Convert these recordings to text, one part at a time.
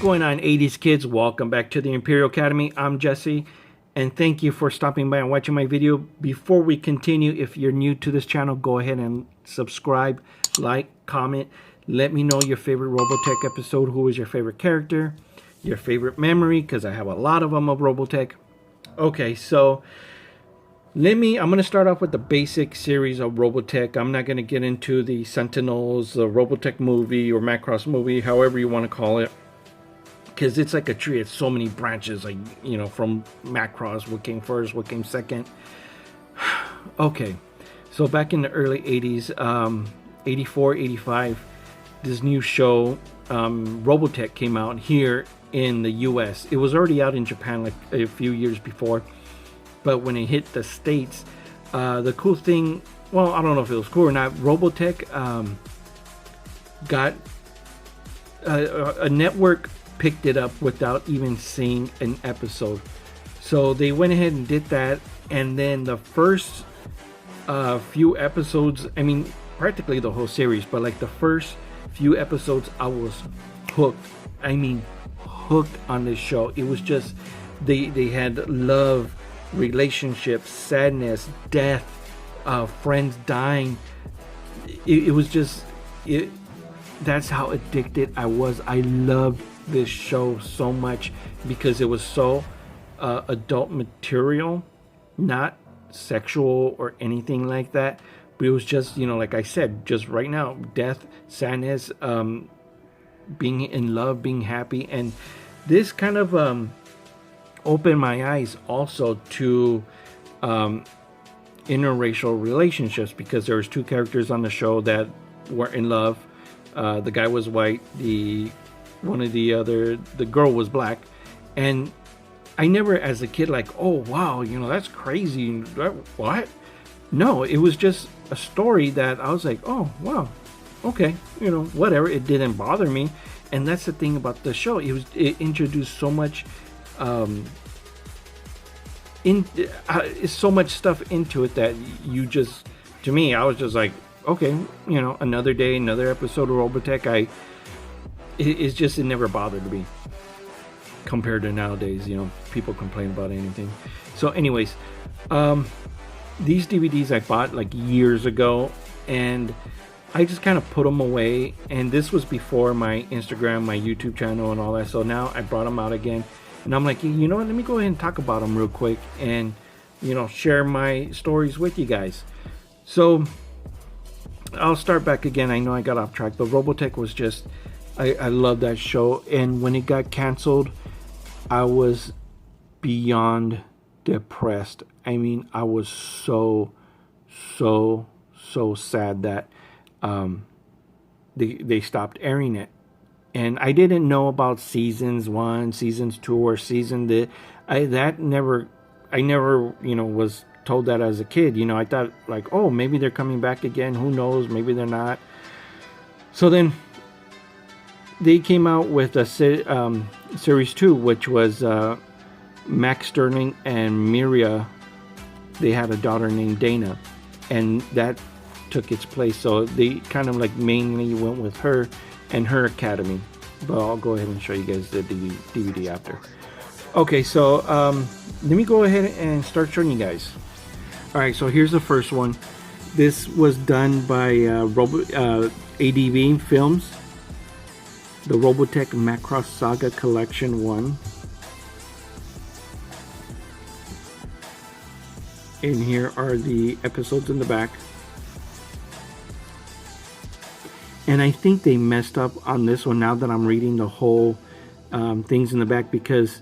going on, 80s kids? Welcome back to the Imperial Academy. I'm Jesse, and thank you for stopping by and watching my video. Before we continue, if you're new to this channel, go ahead and subscribe, like, comment. Let me know your favorite Robotech episode. Who is your favorite character? Your favorite memory, because I have a lot of them of Robotech. Okay, so I'm going to start off with the basic series of Robotech. I'm not going to get into the Sentinels, the Robotech movie, or Macross movie, however you want to call it. Because it's like a tree. It's so many branches, like, you know, from Macross. What came first? What came second? Okay, so back in the early 80s, 84, 85, this new show, Robotech, came out here in the US. It was already out in Japan like a few years before. But when it hit the States, the cool thing, well, I don't know if it was cool or not, Robotech got a network picked it up without even seeing an episode. So they went ahead and did that, and then the first few episodes, I mean, practically the whole series, but like the first few episodes, I was hooked. I mean, hooked on this show. It was just, they had love, relationships, sadness, death, friends dying. It was just, that's how addicted I was. I loved this show so much because it was so adult material, not sexual or anything like that, but it was just, you know, like I said, just right now, death, sadness, being in love, being happy. And this kind of opened my eyes also to interracial relationships, because there was two characters on the show that were in love. The guy was white, the girl was black. And I never, as a kid, like, oh wow, you know, that's crazy, what? No, it was just a story that I was like, oh wow, okay, you know, whatever. It didn't bother me. And that's the thing about the show. It introduced so much so much stuff into it that you just, to me, I was just like, okay, you know, another day, another episode of Robotech. It never bothered me compared to nowadays. You know, people complain about anything. So anyways, these DVDs I bought like years ago, and I just kind of put them away. And this was before my Instagram, my YouTube channel, and all that. So now I brought them out again. And I'm like, you know what, let me go ahead and talk about them real quick and, you know, share my stories with you guys. So I'll start back again. I know I got off track, but Robotech was just, I love that show. And when it got canceled, I was beyond depressed. I mean, I was so sad that they stopped airing it. And I didn't know about seasons 1, seasons 2, or I never, you know, was told that as a kid. You know, I thought like, oh, maybe they're coming back again. Who knows? Maybe they're not. So then they came out with a series 2, which was Max Sterling and Miria. They had a daughter named Dana, and that took its place. So they kind of like mainly went with her and her academy, but I'll go ahead and show you guys the DVD after. Okay, so let me go ahead and start showing you guys. Alright, so here's the first one. This was done by ADV Films, the Robotech Macross Saga Collection 1. And here are the episodes in the back. And I think they messed up on this one now that I'm reading the whole things in the back, because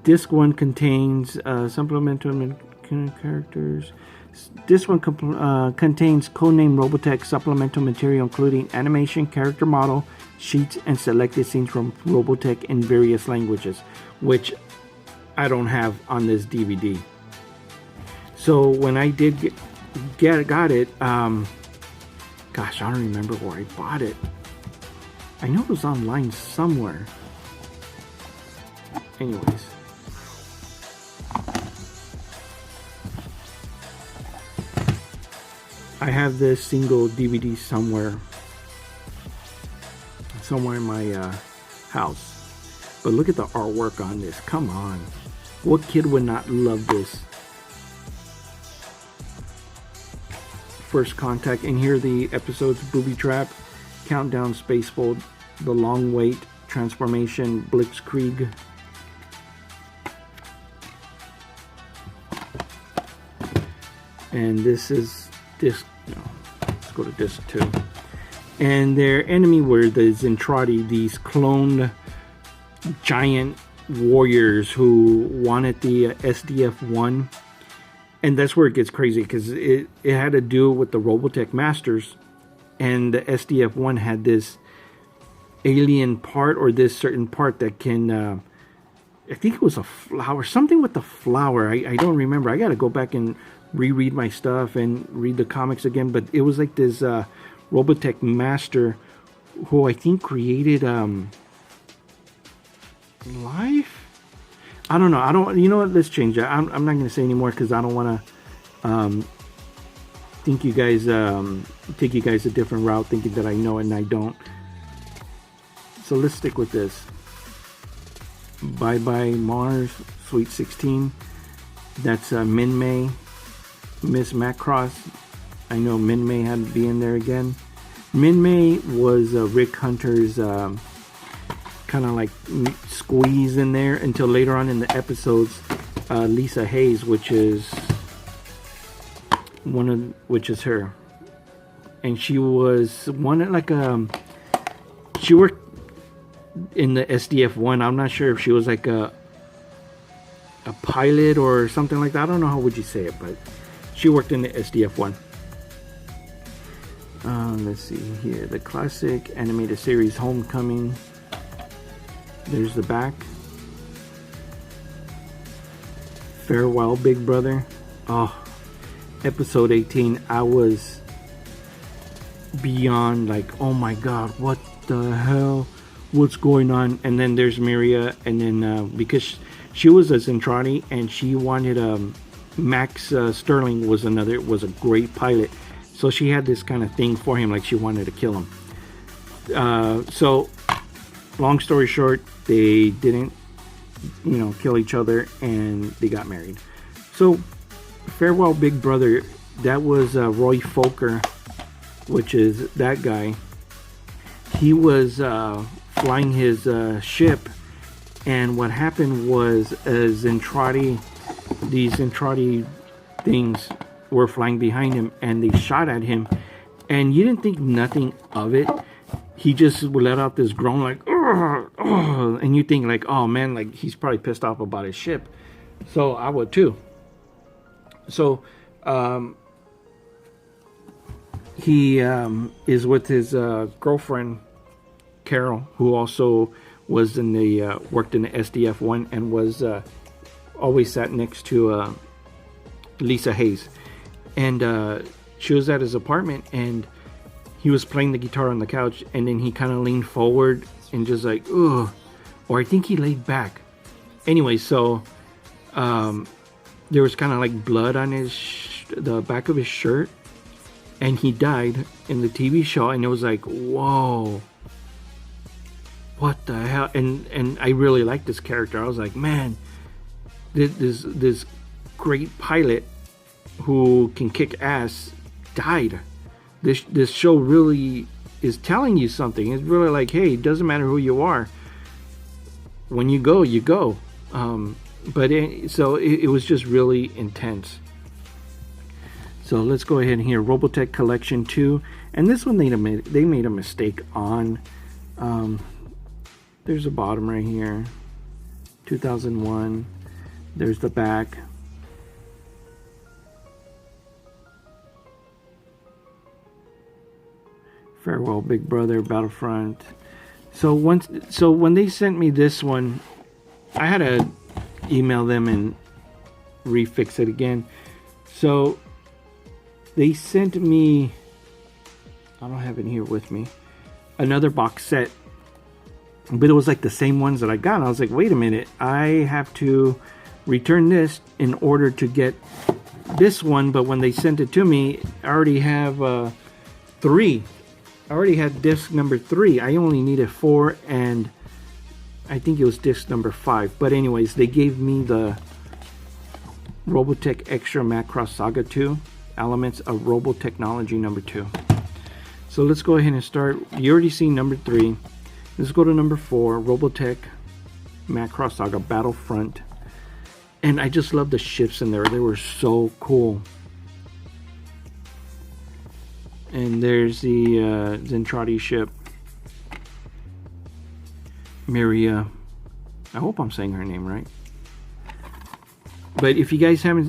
disc 1 contains supplemental characters. This one contains codename Robotech supplemental material, including animation, character model, sheets, and selected scenes from Robotech in various languages, which I don't have on this DVD. So when I did got it, gosh, I don't remember where I bought it. I know it was online somewhere. Anyways. I have this single DVD somewhere in my house. But look at the artwork on this. Come on. What kid would not love this? First Contact. And here are the episodes: Booby Trap, Countdown, Spacefold, The Long Wait, Transformation, Blitzkrieg. And this is disc. No, let's go to disc 2. And their enemy were the Zentradi, these cloned giant warriors who wanted the SDF-1. And that's where it gets crazy, because it had to do with the Robotech Masters. And the SDF-1 had this alien part, or this certain part that can, I think it was a flower, something with the flower. I don't remember. I got to go back and reread my stuff and read the comics again. But it was like this Robotech Master who I think created life. I don't know. You know what? Let's change that. I'm not going to say anymore, because I don't want to think you guys take you guys a different route, thinking that I know it and I don't. So let's stick with this. Bye Bye Mars, Sweet 16. That's Min May, Miss Macross. I know Min May had to be in there again. Min May was Rick Hunter's kind of like squeeze in there, until later on in the episodes, Lisa Hayes, which is her, and she was one like she worked in the SDF-1. I'm not sure if she was like a pilot or something like that. I don't know how would you say it, but she worked in the SDF-1. Let's see here, the classic animated series Homecoming. There's the back. Farewell, Big Brother. Oh, episode 18. I was beyond like, oh my god, what the hell? What's going on? And then there's Miria, and then because she was a Zentradi, and she wanted Max Sterling was a great pilot, so she had this kind of thing for him, like she wanted to kill him. So long story short, they didn't, kill each other, and they got married. So Farewell, Big Brother, that was Roy Fokker, which is that guy. He was flying his ship, and what happened was these Zentradi things were flying behind him, and they shot at him, and you didn't think nothing of it. He just would let out this groan like, "Ugh, ugh," and you think like, oh man, like he's probably pissed off about his ship. So I would too. So he is with his girlfriend Carol, who also was in the worked in the SDF-1 and was always sat next to Lisa Hayes, and she was at his apartment, and he was playing the guitar on the couch, and then he kind of leaned forward and just like, ugh, or I think he laid back. Anyway, so there was kind of like blood on the back of his shirt, and he died in the TV show, and it was like, whoa, what the hell? And I really liked this character. I was like, man, this great pilot who can kick ass died. This show really is telling you something. It's really like, hey, it doesn't matter who you are. When you go, you go. So it was just really intense. So let's go ahead and hear Robotech Collection 2. And this one they made a mistake on. There's a bottom right here. 2001. There's the back. Farewell, Big Brother, Battlefront. So when they sent me this one, I had to email them and refix it again. So they sent me, I don't have it here with me, another box set, but it was like the same ones that I got. I was like, wait a minute, I have to return this in order to get this one. But when they sent it to me, I already have 3. I already had disc number 3. I only needed 4 and I think it was disc number 5. But anyways, they gave me the Robotech Extra Macross Saga 2, Elements of Robotechnology number 2. So let's go ahead and start. You already seen number 3. Let's go to number 4, Robotech Macross Saga Battlefront. And I just love the ships in there. They were so cool. And there's the Zentradi ship, Miria. I hope I'm saying her name right. But if you guys never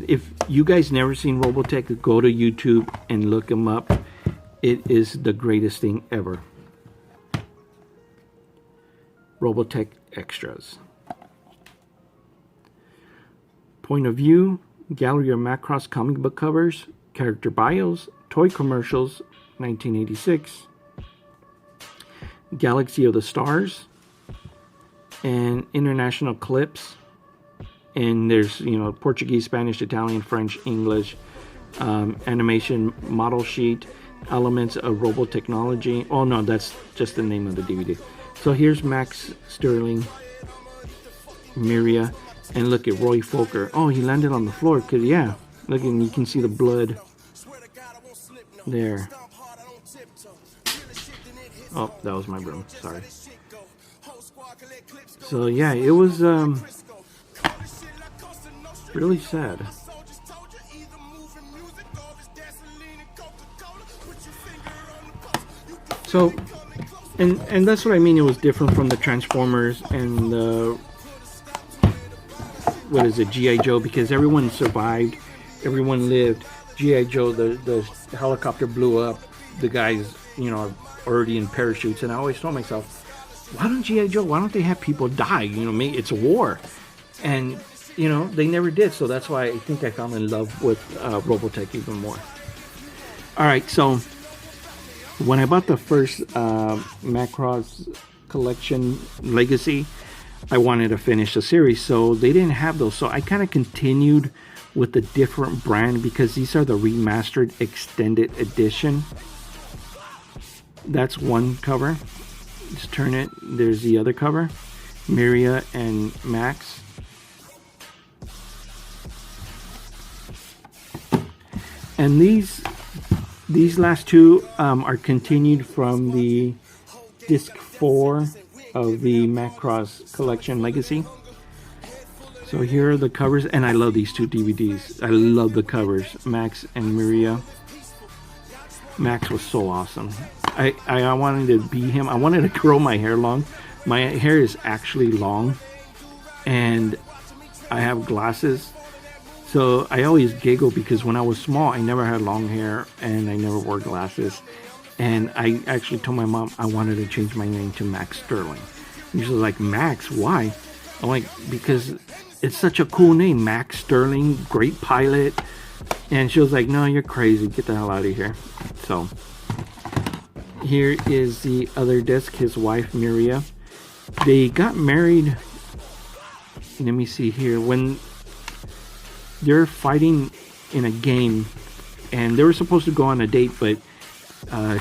seen Robotech, go to YouTube and look them up. It is the greatest thing ever. Robotech extras. Point of view, gallery of Macross comic book covers, character bios, toy commercials, 1986, Galaxy of the Stars, and international clips. And there's, you know, Portuguese, Spanish, Italian, French, English, animation model sheet, elements of Robotechnology. Oh no, that's just the name of the DVD. So here's Max Sterling, Miria, and look at Roy Fokker. Oh, he landed on the floor, because yeah, look, and you can see the blood there. Oh, that was my broom, sorry. So yeah, it was really sad. So, and that's what I mean. It was different from the Transformers and the, what is it, G.I. Joe, because everyone survived, everyone lived. G.I. Joe, the helicopter blew up, the guys, you know, already in parachutes, and I always told myself, why don't G.I. Joe, why don't they have people die? You know, it's a war. And, you know, they never did, so that's why I think I fell in love with Robotech even more. Alright, so when I bought the first Macross Collection Legacy, I wanted to finish the series, so they didn't have those. So I kind of continued with a different brand, because these are the remastered extended edition. That's one cover. Just turn it. There's the other cover, Miria and Max. And these last two are continued from the disc 4 of the Macross Collection Legacy. So here are the covers, and I love these two DVDs. I love the covers, Max and Miria. Max was so awesome. I wanted to be him. I wanted to grow my hair long. My hair is actually long, and I have glasses. So I always giggle because when I was small, I never had long hair and I never wore glasses. And I actually told my mom I wanted to change my name to Max Sterling. And she was like, Max, why? I'm like, because it's such a cool name, Max Sterling, great pilot. And she was like, no, you're crazy. Get the hell out of here. So here is the other disc, his wife, Miria. They got married. Let me see here. When they're fighting in a game, and they were supposed to go on a date, but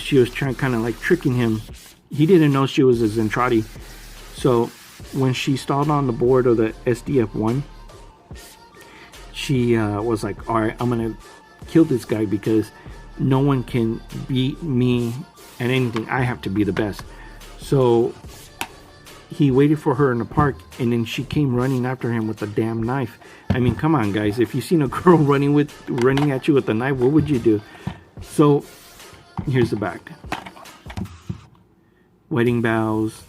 she was trying, kind of like tricking him. He didn't know she was a Zentradi. So when she stalled on the board of the SDF-1, she was like, all right, I'm gonna kill this guy because no one can beat me at anything. I have to be the best. So he waited for her in the park, and then she came running after him with a damn knife. I mean, come on, guys. If you seen a girl running at you with a knife, what would you do? So here's the back. Wedding vows.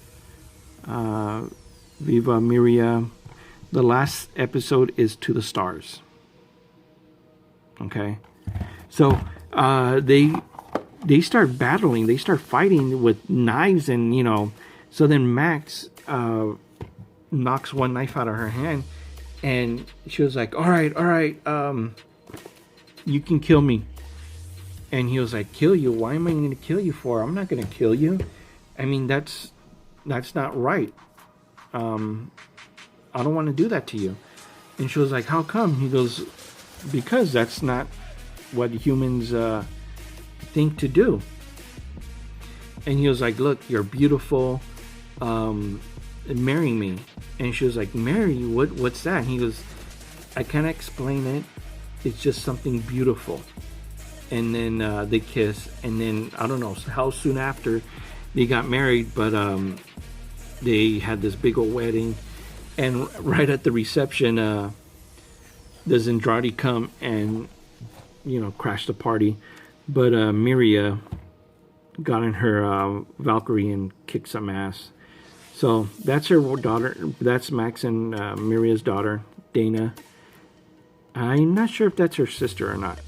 Viva Miria. The last episode is To the Stars. Okay. So they start battling. They start fighting with knives, and you know. So then Max knocks one knife out of her hand, and she was like, all right, you can kill me. And he was like, kill you? Why am I going to kill you for? I'm not going to kill you. I mean, that's not right. I don't want to do that to you. And she was like, how come? He goes, because that's not what humans think to do. And he was like, look, you're beautiful. marrying me. And she was like, marry you? What's that? And he goes, I can't explain it. It's just something beautiful. And then they kiss, and then I don't know how soon after they got married, but they had this big old wedding. And right at the reception, does Andrade come and, you know, crash the party. But Miria got in her Valkyrie and kicked some ass. So that's her daughter. That's Max and Miria's daughter, Dana. I'm not sure if that's her sister or not.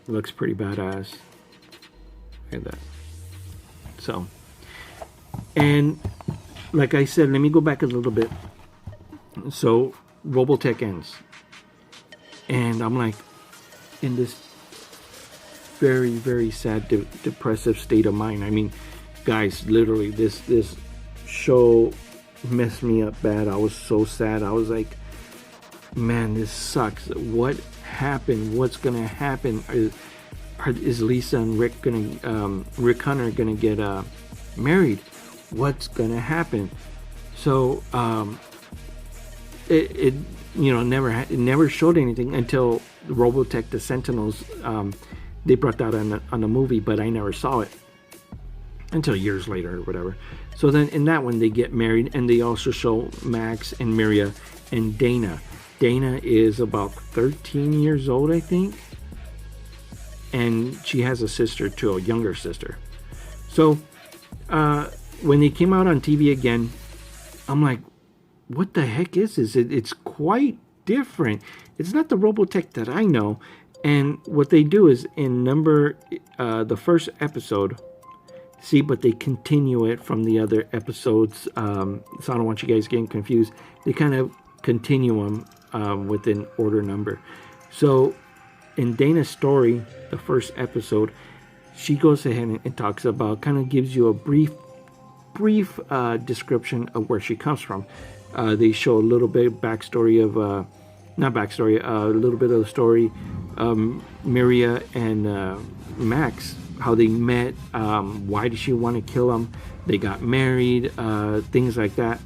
Looks pretty badass. Look at that. So, and like I said, let me go back a little bit. So Robotech ends, and I'm like in this very, very sad, depressive state of mind. I mean, guys, literally, this show messed me up bad. I was so sad. I was like, man, this sucks. What happened? What's gonna happen? Is Lisa and Rick Hunter gonna get married? What's gonna happen? So it you know, never showed anything until Robotech the Sentinels. They brought that on the movie, but I never saw it until years later or whatever. So then in that one they get married, and they also show Max and Miria and Dana. Dana is about 13 years old, I think, and she has a sister too, a younger sister. So when they came out on TV again, I'm like, what the heck is this? It's quite different. It's not the Robotech that I know. And what they do is in the first episode, see, but they continue it from the other episodes. So I don't want you guys getting confused. They kind of continue them with an order number. So in Dana's story, the first episode, she goes ahead and talks about, kind of gives you a brief description of where she comes from. They show a little bit backstory of, not backstory, a little bit of the story, Miria and Max, how they met, why did she want to kill him, they got married, things like that.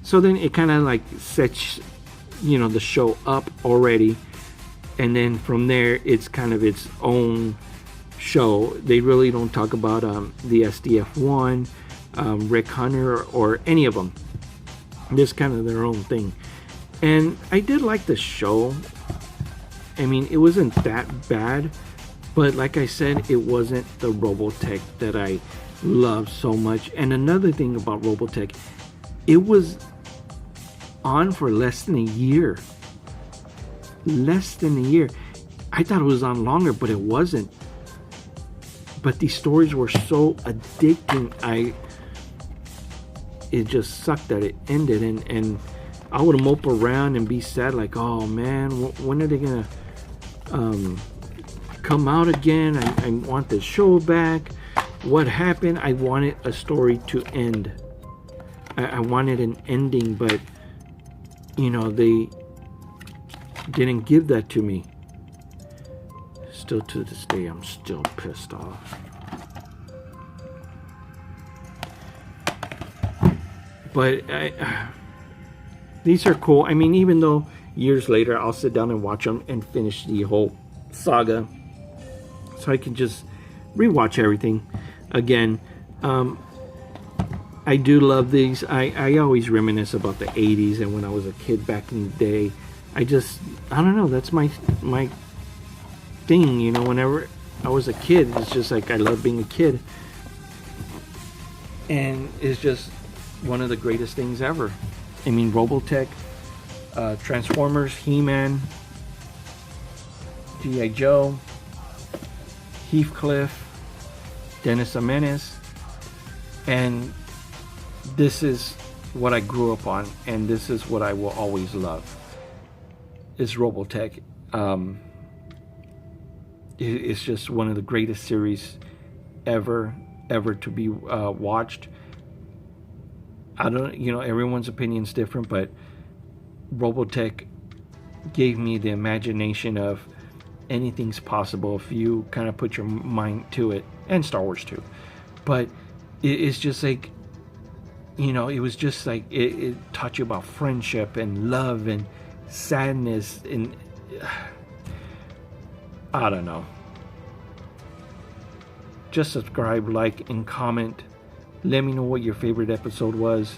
So then it kind of like sets, you know, the show up already, and then from there it's kind of its own show. They really don't talk about the SDF-1, Rick Hunter, or any of them. Just kind of their own thing. And I did like the show. I mean, it wasn't that bad, but like I said, it wasn't the Robotech that I love so much. And another thing about Robotech, it was on for less than a year. Less than a year. I thought it was on longer, but it wasn't. But these stories were so addicting. It just sucked that it ended, and I would mope around and be sad, like, oh man, when are they gonna come out again? I want the show back. What happened? I wanted a story to end. I wanted an ending, but you know, they didn't give that to me. Still to this day, I'm still pissed off. But these are cool. I mean, even though years later I'll sit down and watch them and finish the whole saga, so I can just rewatch everything again. I do love these. I always reminisce about the 80s and when I was a kid back in the day. I don't know, that's my thing, you know. Whenever I was a kid, it's just like I love being a kid, and it's just one of the greatest things ever. I mean, Robotech, Transformers, He-Man, G.I. Joe, Heathcliff, Dennis the Menace, and this is what I grew up on, and this is what I will always love, is Robotech. It's just one of the greatest series ever to be watched. I don't, you know, everyone's opinion's different, but Robotech gave me the imagination of anything's possible if you kind of put your mind to it, and Star Wars too. But it's just like, you know, it was just like it taught you about friendship and love and sadness, and I don't know. Just subscribe, like, and comment. Let me know what your favorite episode was.